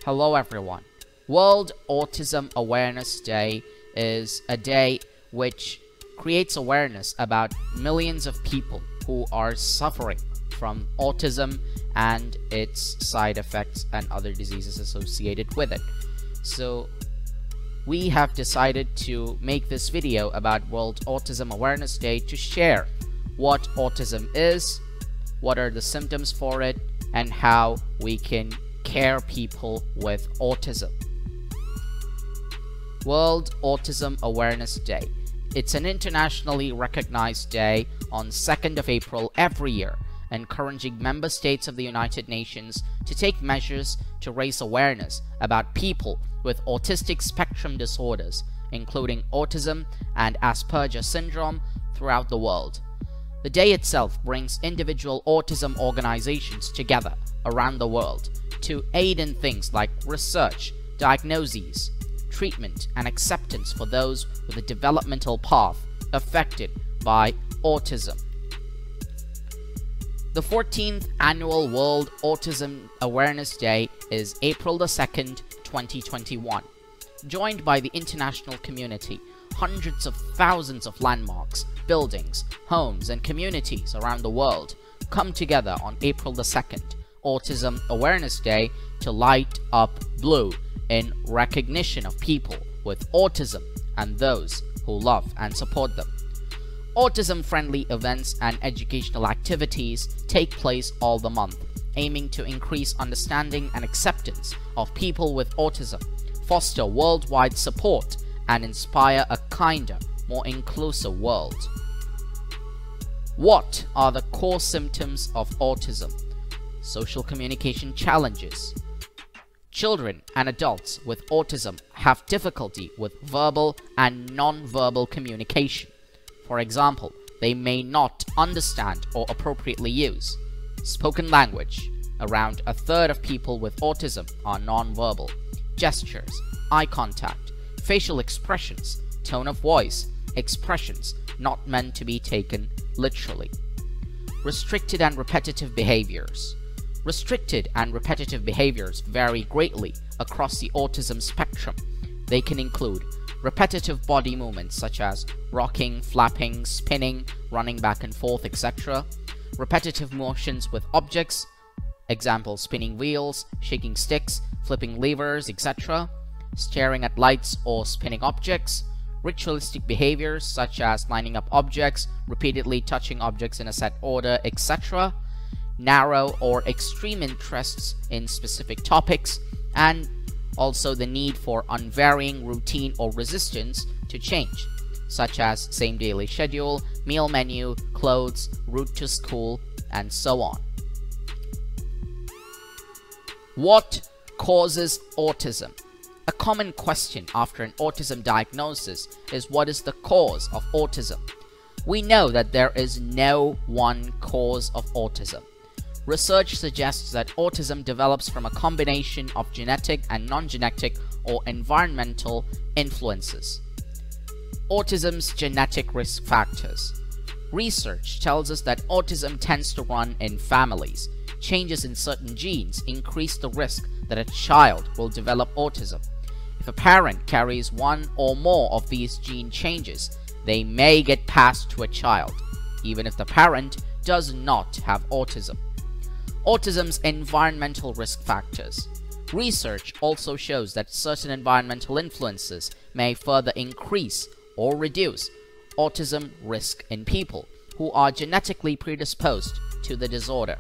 Hello everyone. World Autism Awareness Day is a day which creates awareness about millions of people who are suffering from autism and its side effects and other diseases associated with it. So we have decided to make this video about World Autism Awareness Day to share what autism is, what are the symptoms for it, and how we can care people with autism. World Autism Awareness Day. It's an internationally recognized day on 2nd of April every year, encouraging member states of the United Nations to take measures to raise awareness about people with autistic spectrum disorders, including autism and Asperger syndrome, throughout the world. The day itself brings individual autism organizations together around the world to aid in things like research, diagnoses, treatment, and acceptance for those with a developmental path affected by autism. The 14th Annual World Autism Awareness Day is April the 2nd, 2021. Joined by the international community, hundreds of thousands of landmarks, buildings, homes, and communities around the world come together on April the 2nd, Autism Awareness Day, to light up blue in recognition of people with autism and those who love and support them. Autism-friendly events and educational activities take place all the month, aiming to increase understanding and acceptance of people with autism, foster worldwide support, and inspire a kinder, more inclusive world. What are the core symptoms of autism? Social communication challenges. Children and adults with autism have difficulty with verbal and non-verbal communication. For example, they may not understand or appropriately use spoken language. Around a third of people with autism are non-verbal. Gestures, eye contact, facial expressions, tone of voice, expressions not meant to be taken literally. Restricted and repetitive behaviors. Restricted and repetitive behaviors vary greatly across the autism spectrum. They can include repetitive body movements such as rocking, flapping, spinning, running back and forth, etc. Repetitive motions with objects, example spinning wheels, shaking sticks, flipping levers, etc. Staring at lights or spinning objects. Ritualistic behaviors such as lining up objects, repeatedly touching objects in a set order, etc. Narrow or extreme interests in specific topics, and also the need for unvarying routine or resistance to change, such as same daily schedule, meal menu, clothes, route to school, and so on. What causes autism? A common question after an autism diagnosis is, what is the cause of autism? We know that there is no one cause of autism. Research suggests that autism develops from a combination of genetic and non-genetic or environmental influences. Autism's genetic risk factors. Research tells us that autism tends to run in families. Changes in certain genes increase the risk that a child will develop autism. If a parent carries one or more of these gene changes, they may get passed to a child, even if the parent does not have autism. Autism's environmental risk factors. Research also shows that certain environmental influences may further increase or reduce autism risk in people who are genetically predisposed to the disorder.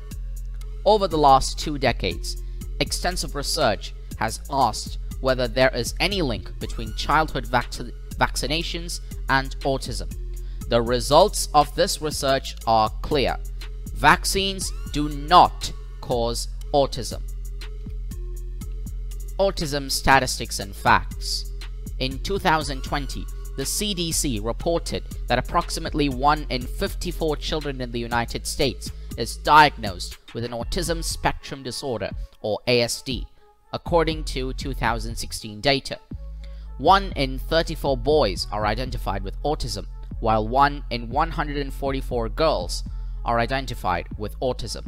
Over the last 2 decades, extensive research has asked whether there is any link between childhood vaccinations and autism. The results of this research are clear. Vaccines do not cause autism. Autism statistics and facts. In 2020, the CDC reported that approximately 1 in 54 children in the United States is diagnosed with an autism spectrum disorder, or ASD, according to 2016 data. 1 in 34 boys are identified with autism, while 1 in 144 girls are identified with autism.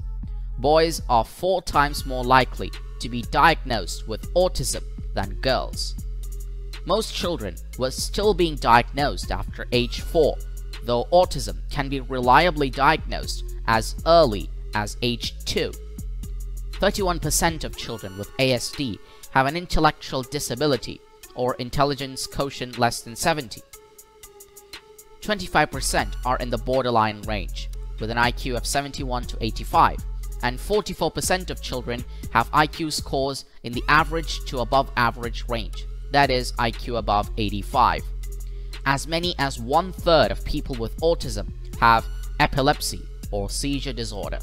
Boys are 4 times more likely to be diagnosed with autism than girls. Most children were still being diagnosed after age 4, though autism can be reliably diagnosed as early as age 2. 31% of children with ASD have an intellectual disability or intelligence quotient less than 70. 25% are in the borderline range, with an IQ of 71 to 85, and 44% of children have IQ scores in the average to above average range, that is, IQ above 85. As many as 1/3 of people with autism have epilepsy or seizure disorder.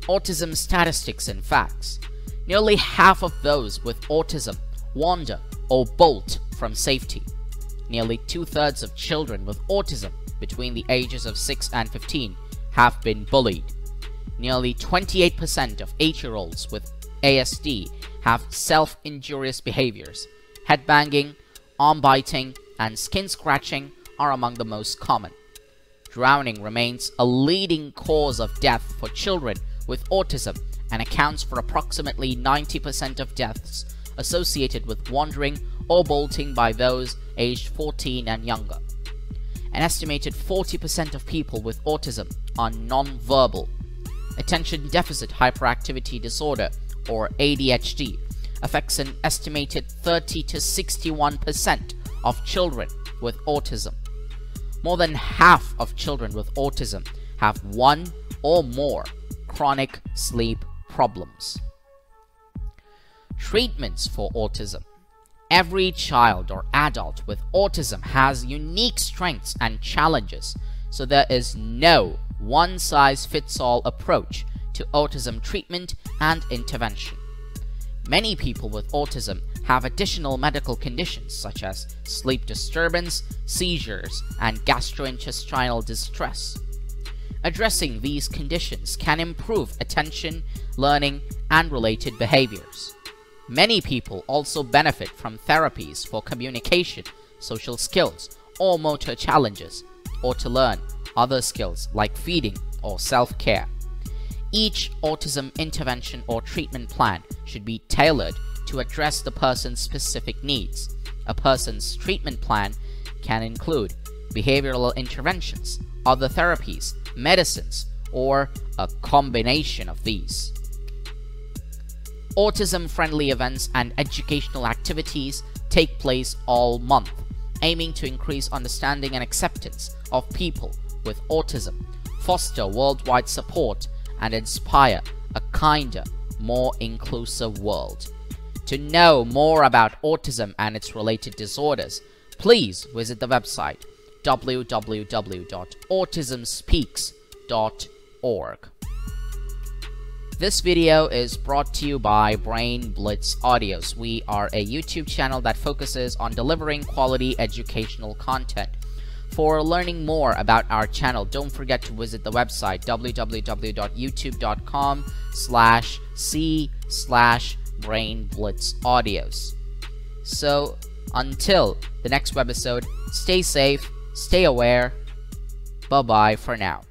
Autism statistics and facts. Nearly half of those with autism wander or bolt from safety. Nearly 2/3 of children with autism between the ages of 6 and 15 have been bullied. Nearly 28% of 8-year-olds with ASD have self-injurious behaviors. Headbanging, arm biting, and skin scratching are among the most common. Drowning remains a leading cause of death for children with autism and accounts for approximately 90% of deaths associated with wandering or bolting by those aged 14 and younger. An estimated 40% of people with autism are non-verbal. Attention deficit hyperactivity disorder, or ADHD, affects an estimated 30 to 61% of children with autism. More than half of children with autism have one or more chronic sleep problems. Treatments for autism. Every child or adult with autism has unique strengths and challenges, so there is no one-size-fits-all approach to autism treatment and intervention. Many people with autism have additional medical conditions such as sleep disturbance, seizures, and gastrointestinal distress. Addressing these conditions can improve attention, learning, and related behaviors. Many people also benefit from therapies for communication, social skills, or motor challenges, or to learn other skills like feeding or self-care. Each autism intervention or treatment plan should be tailored to address the person's specific needs. A person's treatment plan can include behavioral interventions, other therapies, medicines, or a combination of these. Autism-friendly events and educational activities take place all month, aiming to increase understanding and acceptance of people with autism, foster worldwide support, and inspire a kinder, more inclusive world. To know more about autism and its related disorders, please visit the website www.autismspeaks.org. This video is brought to you by Brain Blitz Audios. We are a YouTube channel that focuses on delivering quality educational content. For learning more about our channel, don't forget to visit the website www.youtube.com/c/brainblitzaudios. So until the next webisode, stay safe, stay aware. Bye-bye for now.